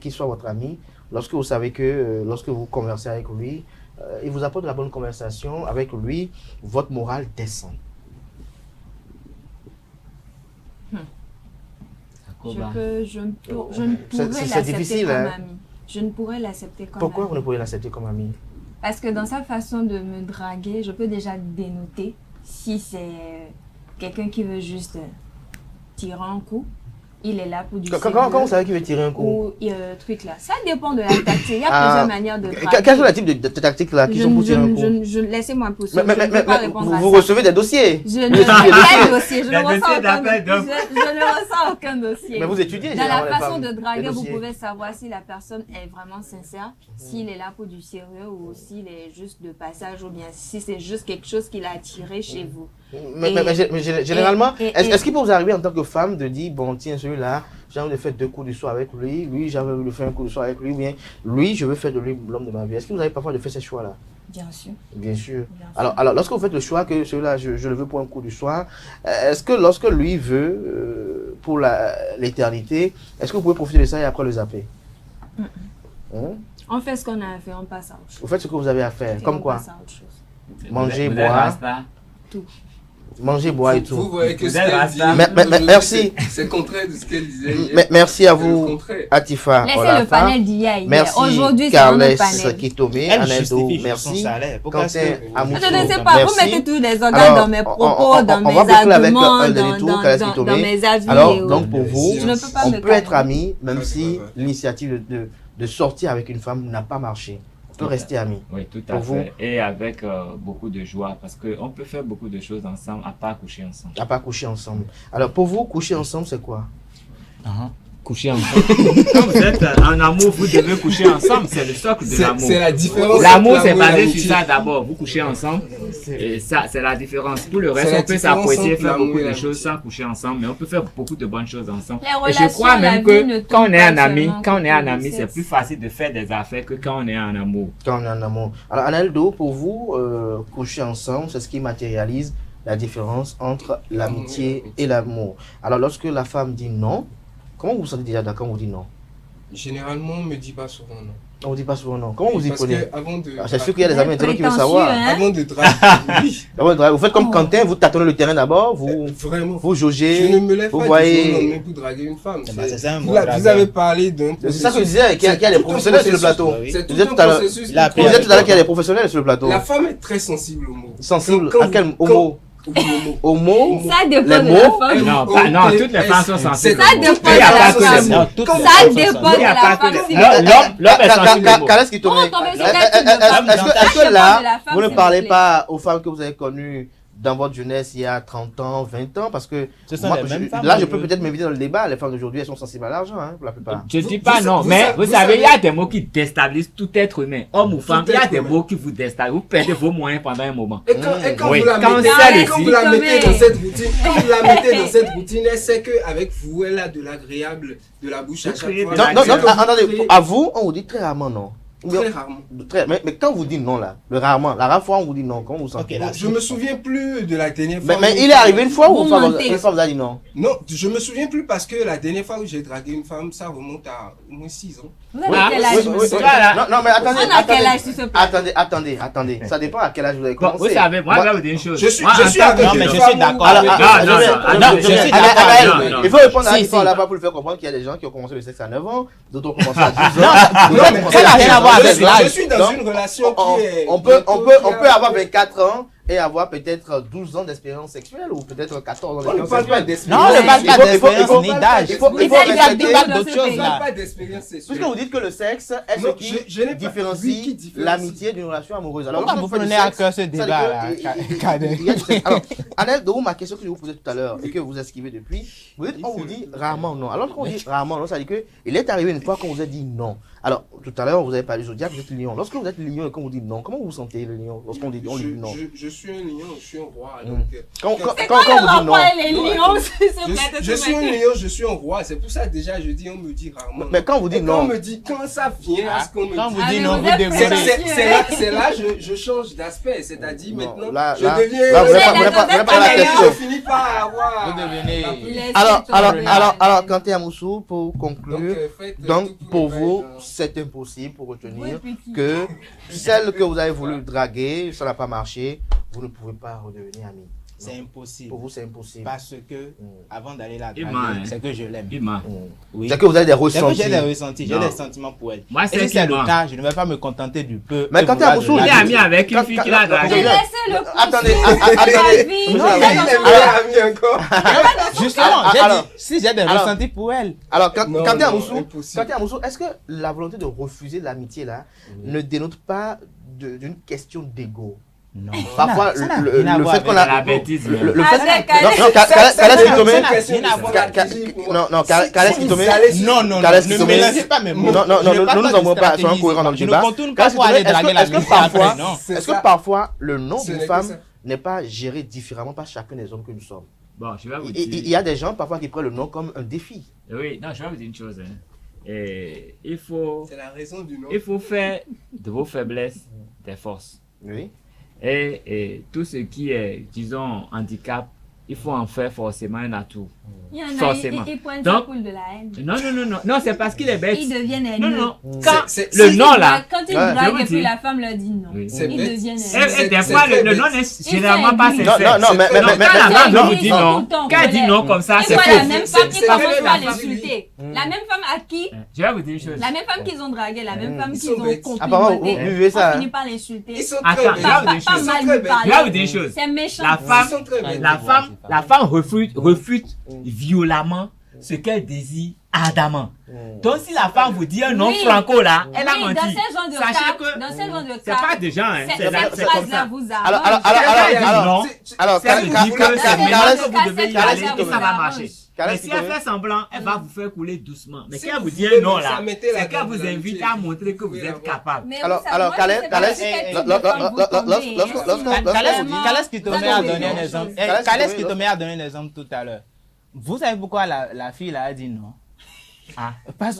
qu'il soit votre ami lorsque vous savez que lorsque vous conversez avec lui, il vous apporte de la bonne conversation, avec lui, votre morale descend? Je ne pourrais C'est l'accepter difficile, comme hein? ami. Je ne pourrais l'accepter comme Pourquoi ami. vous ne pouvez l'accepter comme ami? Parce que dans sa façon de me draguer, je peux déjà dénoter si c'est quelqu'un qui veut juste tirer un coup. Il est là pour du Comment vous savez qu'il veut tirer un coup? ou truc là. Ça dépend de la tactique. Il y a plusieurs manières de draguer. Quels sont les types de tactiques là qui sont pour tirer un coup? Laissez-moi poursuivre. Je ne peux pas répondre à vous ça. recevez des dossiers? Je ne quel dossier? Je Les ne ressens dossiers aucun d'appel d'offres. je ne ressens aucun dossier. Mais vous étudiez Dans la généralement les façon femmes, de les draguer, vous dossiers. pouvez savoir si la personne est vraiment sincère, s'il est là pour du sérieux ou s'il est juste de passage ou bien si c'est juste quelque chose qu'il a attiré chez vous. Mais généralement, et- est-ce qu'il peut vous arriver en tant que femme de dire, bon, tiens, celui-là, j'ai envie de faire 2 coups du soir avec lui, lui, j'ai envie de faire un coup du soir avec lui, ou bien lui, je veux faire de lui l'homme de ma vie. Est-ce que vous avez parfois de faire ces choix-là? Bien sûr. Bien sûr. Bien sûr. Alors, lorsque vous faites le choix que celui-là, je le veux pour un coup du soir, est-ce que lorsque lui veut pour l'éternité, est-ce que vous pouvez profiter de ça et après le zapper? Hein? On fait ce qu'on a à faire, on passe à autre chose. Vous faites ce que vous avez à faire, Et comme on quoi? passe à autre chose. Manger, Vous êtes boire. rasta. Manger, boire et Vous tout. voyez que Vous ce êtes qu'elle rasta. dit, Mais aujourd'hui, merci. C'est le contraire de ce qu'elle disait hier. Merci à C'est le vous, contraire. Atifa Laissez Olafa. le panel d'hier. Merci, Aujourd'hui, c'est Carles un autre panel. Kitomé, Elle Aneldo, justifie son merci. salaire. Pourquoi Quentin est-ce que vous- Amoussou, Je ne sais pas, vous merci. mettez tous les organes Alors, dans mes propos, dans on mes va boucler avec arguments, un dernier tour, Carles dans Kitomé. mes avis. Alors, et donc pour vous, je ne peux pas on me peut être calmer. amis, même Ouais, si ouais. l'initiative de sortir avec une femme n'a pas marché. On peut rester amis. Oui, tout à Pour vous. fait. Et avec beaucoup de joie, parce qu'on peut faire beaucoup de choses ensemble, à part coucher ensemble. À pas coucher ensemble. Alors pour vous, coucher ensemble, c'est quoi? Coucher ensemble. Quand vous êtes en amour, vous devez coucher ensemble. C'est le socle de l'amour. C'est la différence. L'amour, entre c'est l'amour et basé l'amitié. sur ça d'abord. Vous couchez ensemble. Et ça, c'est la différence. Tout le reste, C'est la on peut différence s'apprécier, entre faire l'amour beaucoup et de l'amitié. choses sans coucher ensemble. Mais on peut faire beaucoup de bonnes choses ensemble. Les Et je relations, crois la même vie ne que tourne quand on est pas un ami, seulement quand on est un autour du ami, c'est sexe. plus facile de faire des affaires que quand on est en amour. Quand on est en amour. Alors Aneldo, pour vous, coucher ensemble, c'est ce qui matérialise la différence entre l'amitié et l'amour. Alors lorsque la femme dit non, comment vous vous sentez déjà quand on vous dit non? Généralement, on ne me dit pas souvent non. On vous dit pas souvent non. Comment vous y Parce prenez? que avant de. Ah, c'est sûr qu'il y a des amis internautes qui veulent Prétentieux, savoir. hein. Avant de draguer, oui. Vous faites comme Oh. Quentin, vous tâtonnez le terrain d'abord, vous Vraiment. jaugez, Je ne me lève vous pas voyez. du jour au lendemain pour draguer une femme. Eh ben, c'est ça, un Vous, bon vous dragueur. avez parlé d'un C'est ça que je processus. disais, qu'il y a des C'est tout un professionnels sur le processus. plateau. Oui. C'est Vous tout disiez un tout à l'heure- processus. Il a Vous disiez tout à l'heure qu'il y a des professionnels sur le plateau. La femme est très sensible aux mots. Sensible Quand- à quel quand- homo? Oui, aux mots. Homo? Ça dépend Les de mots, la femme. Non, Oh, pas, non, oh, toutes les femmes sont sensibles. Ça dépend Il n'y a de pas la que les femme. mots. Non, toutes Ça les femmes sont dépend sensibles. Il n'y a de pas la que femme. les- Si L'homme est sensible aux mots. Qu'est-ce qui tourne? Vous tombez sur quel type de femme? Est-ce Ça que dépend là, de la femme, vous ne s'il parlez plaît. pas aux femmes que vous avez connues dans votre jeunesse il y a 30 ans, 20 ans? Parce que Ce sont moi, les mêmes femmes là, je peux aujourd'hui. peut-être m'inviter dans le débat. Les femmes d'aujourd'hui, elles sont sensibles à l'argent, hein, pour la plupart. Je dis pas Vous- non, vous mais sa- vous vous savez, il y a savez- des mots qui déstabilisent tout être humain, homme ou femme. Il y a être des humain. mots qui vous déstabilisent. Vous perdez vos moyens pendant un moment. Et quand Oui, vous la quand mettez, ça le quand dit. vous la mettez Mais- dans cette routine, quand vous la mettez dans cette routine, elle sait qu'avec vous, elle a de l'agréable de la bouche à chaque créez fois. de Non, non, non, C'est attendez, à vous, on vous dit très rarement non. Très rarement. Mais quand vous dites non là, la rare fois on vous dit non, comment vous sentez? Je me souviens plus de la dernière fois. Mais il est arrivé une fois où une femme vous a dit non? Non, je me souviens plus parce que la dernière fois où j'ai dragué une femme, ça remonte à au moins 6 ans. Vous avez quel âge? Non, mais attendez. On a quel âge, s'il te plaît? Attendez. Ça dépend à quel âge vous avez commencé. Vous savez, moi, je vais vous dire une chose. Je suis avec non, mais je suis d'accord. Non, je suis d'accord. Il faut répondre à l'histoire là-bas pour lui faire comprendre qu'il y a des gens qui ont commencé le sexe à 9 ans, d'autres ont commencé à 10 ans. Ça n'a rien à voir avec l'âge. Je suis dans une relation qui est... On peut avoir 24 ans et avoir peut-être 12 ans d'expérience sexuelle ou peut-être 14 ans d'expérience sexuelle. Non, on ne parle pas d'expérience ni d'âge. Il faut parle d'autre chose Je ne là. parle pas d'expérience sexuelle. Puisque vous dites que le sexe est ce qui différencie l'amitié d'une relation amoureuse. Alors, Pourquoi vous prenez à cœur ce débat là, Kader? Alors, Annelle, de ma question que je vous posais tout à l'heure et que vous esquivez depuis, on vous dit rarement non. Alors, quand on dit rarement non, ça veut dire qu'il est arrivé une fois qu'on vous a dit non. Alors, tout à l'heure, vous avez parlé du zodiaque, vous êtes lion. Lorsque vous êtes lion et qu'on vous dit non, comment vous vous sentez le lion lorsqu'on dit non? Je suis un lion, je suis un roi. Donc, Quand C'est on quoi le vous dit non. rapport les lions? je suis un lion, je suis un roi. C'est pour ça déjà je dis on me dit rarement. Mais quand on vous dit Quand non. on me dit quand ça vient à ce qu'on me Quand dit. vous dites non, vous êtes dévorez. C'est là je change d'aspect, c'est-à-dire Non, maintenant là, je deviens. là, vous n'avez pas la question. Je finis par avoir. Vous devenez. Alors, Kanté Amoussou, pour conclure, donc pour vous, c'est impossible pour retenir que celle que vous avez voulu draguer, ça n'a pas marché, vous ne pouvez pas redevenir amis. C'est impossible. Pour vous, c'est impossible. Parce que, avant d'aller la Ima, draguer, hein. c'est que je l'aime. Ima. Oui. C'est que vous avez des C'est que ressentis. j'ai des ressentis, j'ai Non. des sentiments pour elle. Moi, Et c'est si c'est Ima. le cas, je ne vais pas me contenter du peu. Mais et quand vouloir t'es à Moussou, de Il est la- ami avec une fille qui l'a Quand- dragué. Mais laissez-le Attendez, poursuivre sa vie. non, Il est ami encore. Justement, j'ai alors- dit, si j'ai des alors- ressentis pour elle. Alors, Non, Kanté non, Amoussou, impossible. est-ce que la volonté de refuser l'amitié là ne dénote pas d'une question d'ego? Non. Parfois, Ça n'a le rien à fait voir qu'on avec a. la bêtise. Le fait. Avec Non, Calès Kitomé. Non, Calès Kitomé. Non, non, Calès ne Kitomé. mélangez pas mes mots. Non, Je ne parle nous pas n'envoyons de pas sur un stratégie. courant dans le Je ne débat. contourne pas pour aller draguer la musique après, non. Est-ce que parfois le nom Ce d'une n'est que femme ça. n'est pas géré différemment par chacun des hommes que nous sommes? Bon, je vais vous Il dire. y a des gens parfois qui prennent le nom comme un défi. Oui, non, je vais vous dire une chose. Hein. Et il faut C'est la raison du nom. faire de vos faiblesses des forces. Oui. Et tout ce qui est, disons, handicap, il faut en faire forcément un atout. Il y en a, Forcément. ils pointent Donc- ça pour de la haine. Non, c'est parce qu'il est bête. Ils deviennent Non, haineux. non. Quand C'est- le c'est- nom là, Quand ils Ouais. Je draguent vous et puis dis. la femme leur dit non. Oui. C'est Ils bête. deviennent et haineux. des c'est fois, très le bête. nom n'est généralement pas Non, sincère. Non, mais Donc, quand la femme c'est vous dit tout non, le temps, quand elle dit non comme ça, Et c'est voilà, la faux. même femme qui c'est commence que pas à la femme- l'insulter. La même femme à qui Je vais vous dire une chose. La même femme qu'ils ont draguée, la même femme Ils qu'ils sont ont bêtes. Apparemment, vous complimenté. vivez ça. On finit par l'insulter. Ils sont Attends, très là, bêtes. vous Pas des pas choses. mal très lui bêtes. parler. Je vais vous dire une chose. C'est méchant. La femme, Ils sont très bêtes. la femme refute violemment ce qu'elle désire ardemment. Donc si la femme vous dit un non Oui. franco là, elle a Oui, menti. dans ce genre de Sachez cas, que dans ce genre de c'est cas, pas des gens, hein, c'est cette comme phrase-là ça. vous Alors, arrange. alors, Ça veut dire que c'est Calès- maintenant que vous devez y Calès- aller et ça va Calès- marcher. Mais Calès- si elle fait semblant, elle va vous faire couler doucement. Mais Si quand elle vous vous dit voulez, un non ça là, mettait la c'est qu'elle dame vous de invite l'amitié. à montrer que vous Oui, êtes oui. capable. Mais Alors, vous savez, alors, moi, Calès- je sais pas Calès- sur quel type de lorsque- femme vous lorsque- tombez, lorsque- hein. lorsque- Calès qui te met à donner un non, exemple. Calès Calès qui qui te te met à donner un exemple tout à l'heure. Vous savez pourquoi la fille là a dit non? Ah.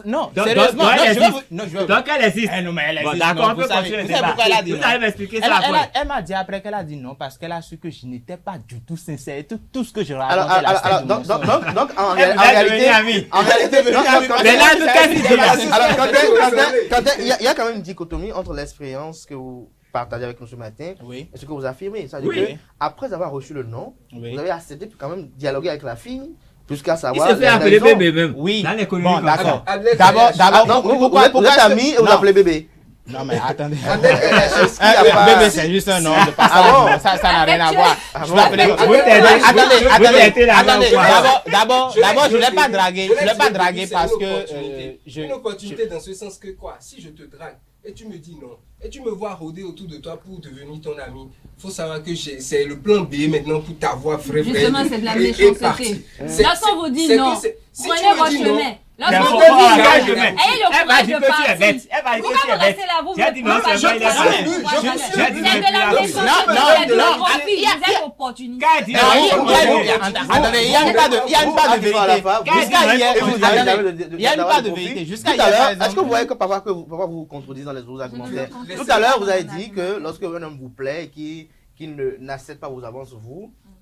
Non, Donc, sérieusement, donc, non, elle je vais existe. vous... Non, je vais vous... Donc elle existe. Eh non, mais elle Bon, existe, d'accord, non, on peut vous savez- continuer le vous savez débat. pourquoi elle a dit Vous non? allez m'expliquer ça après. Elle m'a dit après qu'elle a dit non parce qu'elle a su que je n'étais pas du tout sincère. Et tout ce que je Alors, racontais là, c'était du donc, mensonge. donc, en Elle vous a réalité, devenu ami. en réalité, non, quand- Mais là, qu'est-ce qu'il dit là? Alors, il y a quand même une dichotomie entre l'expérience que vous partagez avec nous ce matin Oui. et ce que vous affirmez. C'est-à-dire Oui. que après avoir reçu le nom, Oui. vous avez accepté de quand même dialoguer avec la fille jusqu'à Il savoir. se fait les appeler raisons. bébé même. Oui. Dans l'économie Bon, comme d'accord. ça. Adèle D'abord, Ah, donc, vous êtes amis et vous Non. appelez bébé. Non, mais attendez. Est-ce qu'il y a pas- Bébé, c'est juste un nom de passage. Ah bon? Ça n'a rien à voir. Ah Je bon? vais appeler- Vous Attendez, êtes là, attendez. ou quoi? D'abord, je ne l'ai pas dragué. Je ne l'ai pas dragué parce que Une opportunité dans ce sens que quoi? Si je te drague et tu me dis non, et tu me vois rôder autour de toi pour devenir ton ami, faut savoir que c'est le plan B maintenant pour t'avoir vrai. Justement, c'est de la et méchanceté. parti. Lorsqu'on vous dit c'est non, que si tu prenez me votre dis non, chemin. Lorsque C'est vous pour dites moi, non, gage de main. ayez le Elle va courage dire de que tu es partir. bête. Elle va dire Pourquoi que tu es vous restez bête. là, vous J'ai dit non, c'est vrai, il est pas bête. C'est de la méchanceté, c'est de la profit, vous êtes opportuniste. Quand elle dit Attendez, il y a une part de vérité. Jusqu'à hier, il y a une part de vérité. Jusqu'à Tout à hier, l'heure, par est-ce que exemple. vous voyez que parfois vous vous contredisez dans les autres argumentaires? Tout à l'heure, vous avez dit que lorsque un homme vous plaît et qui n'accepte pas vos avances,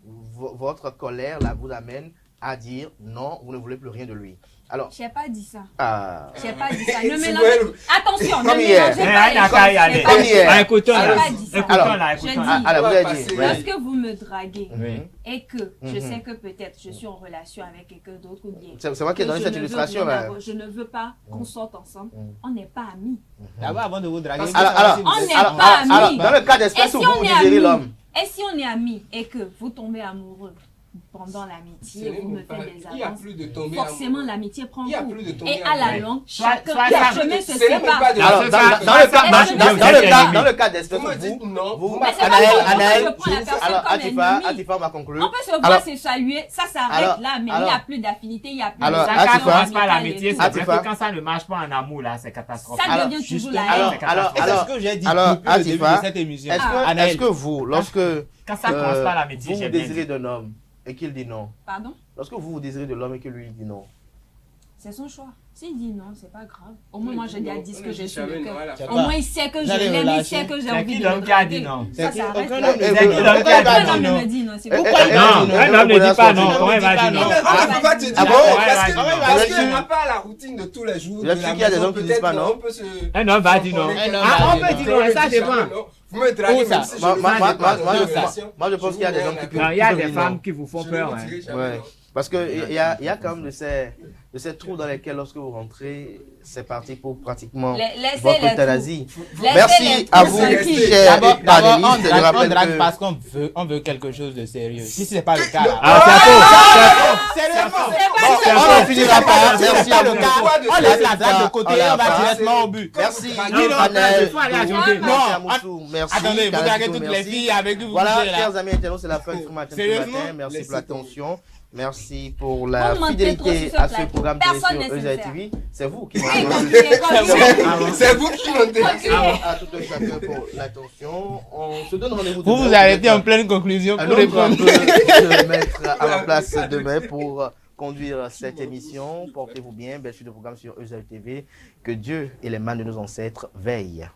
votre colère là, vous amène à dire non, vous ne voulez plus rien de lui. Alors, Je n'ai pas dit ça. ah, Je n'ai pas dit ça. Ne C'est mélangez. vrai. Attention, ne Comme hier. mélangez pas les D'accord, y aller. choses. Comme hier. Ah, écoutons J'ai là. pas dit ça. Écoutons Alors, là, je écoutons dis- là. alors vous avez dit. passer. ouais. Lorsque vous me draguez Oui. et que je sais que peut-être je suis en relation avec quelqu'un d'autre ou bien C'est moi qui ai que donné je cette ne veux illustration rien là. avoir, je ne veux pas qu'on sorte ensemble, on n'est pas amis. D'abord, avant de vous draguer, Alors, On n'est pas amis. dans le cas d'espèce Et si où on vous est désirez amis, l'homme, et si on est amis et que vous tombez amoureux pendant Ce l'amitié, n'est vous me même pas- faites des Il n'y a avances, plus de tomber forcément amoureux. l'amitié prend Il y a cours. plus de tomber Et à la amoureux. longue, Soit- chacun, soit le ça- chemin se Ce n'est même sépare. pas de alors c'est dans ça. le cas Moi, dans le cas d'espèce Vous me dites où non. vous Mais c'est pas comme Anaël, je prends la personne alors comme ennemi. Atifa m'a conclu. On peut se voir, Alors- se saluer, ça s'arrête alors- là, mais il n'y alors- a plus d'affinité, il n'y a plus alors, de Ça, Atifa- quand on commence pas amicale l'amitié, et tout. c'est vrai Atifa- que quand ça ne marche pas en amour, là, c'est catastrophique. Ça Alors, devient toujours justement, la haine. alors, c'est ce que j'ai dit alors, depuis le début de Atifa, cette émission. est-ce que vous, lorsque Quand ça commence pas l'amitié, vous j'ai vous bien désirez dit. d'un homme et qu'il dit non, Pardon? lorsque vous désirez de l'homme et que lui dit non, C'est son choix. S'il dit non, c'est pas grave. Au moins, moi, je lui ai dit ce que j'ai sur le cœur. C'est Au pas- moins, il sait que je Dans les l'aime, il relations, sait que j'ai c'est envie qui de l'homme le qui a dit draguer. non? Ça C'est qui- s'arrête aucun là. homme ne C'est dit qui non. l'homme qui a Aucun dit Aucun homme homme ne ne dit me dit non. C'est Pourquoi pourquoi il Non, va dire un homme ne dit pas non. Comment il va dire Non, non? mais Ah, on peut pas te dire Ah bon? parce Ouais, que- ouais, parce ouais. qu'il n'a pas la routine de tous les jours. Il y a de sûr la qu'il y a des maison, hommes qui disent peut-être pas non. on peut se- Un homme va dire non. Un homme Ah, va on dire peut non. dire non, ça dépend. Vous me draguez, Où ça? même si je Moi, ne moi, suis moi, pas moi, dans je- une relation, moi, je pense qu'il y a des hommes qui peuvent Non, il y a qui des peuvent dire femmes non. qui vous font je peur. ne hein. dirai jamais Ouais. non. Parce qu'il y a quand même de ces trous dans lesquels, lorsque vous rentrez, c'est parti pour pratiquement Laissez votre les euthanasie. Laissez Merci les à trous vous, tranquilles. chers D'abord, panélistes. Je on rappelle drague que... parce qu'on veut quelque chose de sérieux. Si ce n'est pas le cas, là. Ah, c'est faux. Sérieusement. Bon, on en finira pas. Merci à le vous. cas, on laisse la drague de côté et on va directement au but. Merci, Non, Anaël. il faut aller ajouter. Merci à Moussou. Merci. Attendez, vous Kalatou, draguez toutes les merci. filles avec qui vous Voilà, couchez là. chers amis internautes, c'est la fin du matin ce Sérieusement? matin. Merci Laissez pour l'attention. Merci pour Vous la mentez trop fidélité sur ce à ce plateau. programme Personne télé sur n'est EZA TV. C'est vous qui Oui, m'avez continuez, continuez. C'est vous qui montez. à tout un chacun pour l'attention. On se donne rendez-vous Vous demain. vous arrêtez en pleine conclusion Un pour autre répondre. peut se mettre à la place demain pour conduire cette émission. Portez-vous bien. Belle suite de programme sur EZA TV. Que Dieu et les mains de nos ancêtres veillent.